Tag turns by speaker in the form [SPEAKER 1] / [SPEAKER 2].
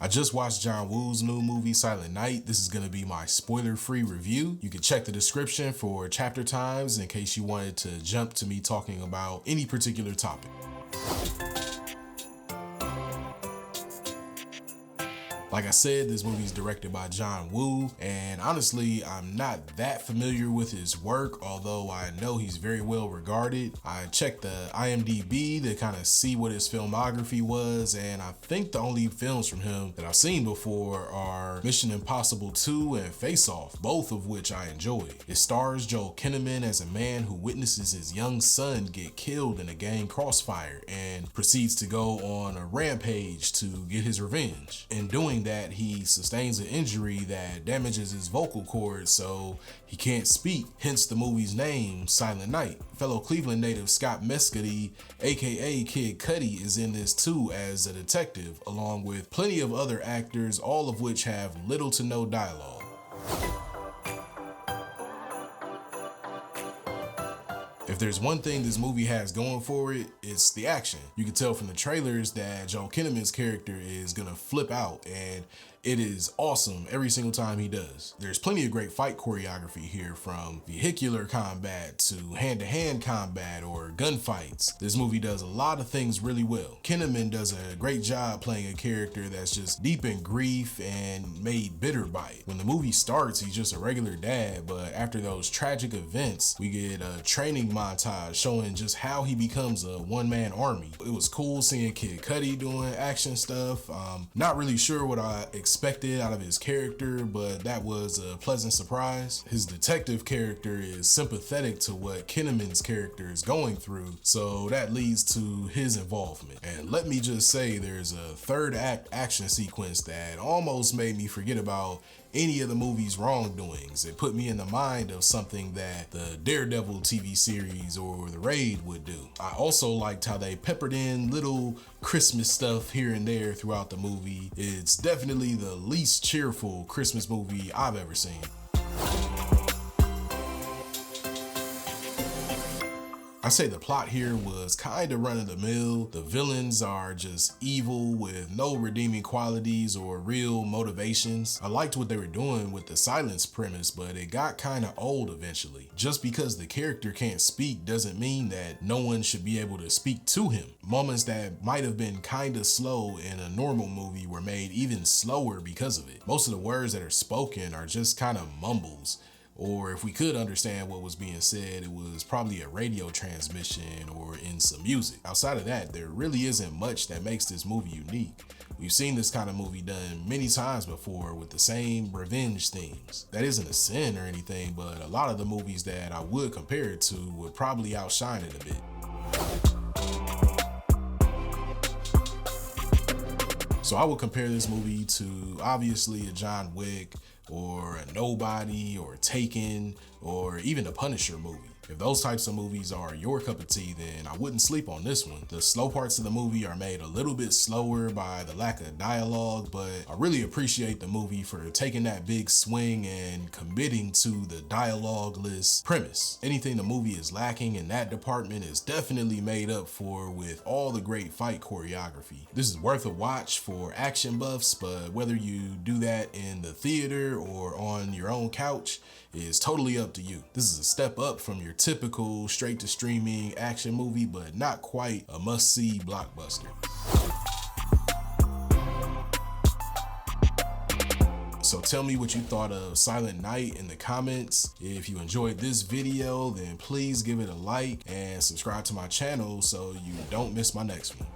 [SPEAKER 1] I just watched John Woo's new movie, Silent Night. This is gonna be my spoiler-free review. You can check the description for chapter times in case you wanted to jump to me talking about any particular topic. Like I said, this movie is directed by John Woo, and honestly, I'm not that familiar with his work, although I know he's very well regarded. I checked the IMDb to kind of see what his filmography was, and I think the only films from him that I've seen before are Mission Impossible 2 and Face Off, both of which I enjoyed. It stars Joel Kinnaman as a man who witnesses his young son get killed in a gang crossfire and proceeds to go on a rampage to get his revenge. In doing that, he sustains an injury that damages his vocal cords, so he can't speak, hence the movie's name, Silent Night. Fellow Cleveland native Scott Mescudi, aka Kid Cudi, is in this too as a detective, along with plenty of other actors, all of which have little to no dialogue. If there's one thing this movie has going for it, it's the action. You can tell from the trailers that Joel Kinnaman's character is gonna flip out, and it is awesome every single time he does. There's plenty of great fight choreography here, from vehicular combat to hand-to-hand combat or gunfights. This movie does a lot of things really well. Kinnaman does a great job playing a character that's just deep in grief and made bitter by it. When the movie starts, he's just a regular dad, but after those tragic events, we get a training montage showing just how he becomes a one-man army. It was cool seeing Kid Cudi doing action stuff. Not really sure what I expected out of his character, but that was a pleasant surprise. His detective character is sympathetic to what Kinnaman's character is going through, so that leads to his involvement. And let me just say, there's a third act action sequence that almost made me forget about any of the movie's wrongdoings. It put me in the mind of something that the Daredevil TV series or The Raid would do. I also liked how they peppered in little Christmas stuff here and there throughout the movie. It's definitely the least cheerful Christmas movie I've ever seen. I say the plot here was kind of run-of-the-mill. The villains are just evil with no redeeming qualities or real motivations. I liked what they were doing with the silence premise, but it got kind of old eventually. Just because the character can't speak doesn't mean that no one should be able to speak to him. Moments that might have been kind of slow in a normal movie were made even slower because of it. Most of the words that are spoken are just kind of mumbles. Or if we could understand what was being said, it was probably a radio transmission or in some music. Outside of that, there really isn't much that makes this movie unique. We've seen this kind of movie done many times before with the same revenge themes. That isn't a sin or anything, but a lot of the movies that I would compare it to would probably outshine it a bit. So I would compare this movie to obviously a John Wick or a Nobody or Taken or even a Punisher movie. If those types of movies are your cup of tea, then I wouldn't sleep on this one. The slow parts of the movie are made a little bit slower by the lack of dialogue, but I really appreciate the movie for taking that big swing and committing to the dialogue-less premise. Anything the movie is lacking in that department is definitely made up for with all the great fight choreography. This is worth a watch for action buffs, but whether you do that in the theater or on your own couch is totally up to you. This is a step up from your typical straight to streaming action movie, but not quite a must-see blockbuster. So tell me what you thought of Silent Night in the comments. If you enjoyed this video, then please give it a like and subscribe to my channel so you don't miss my next one.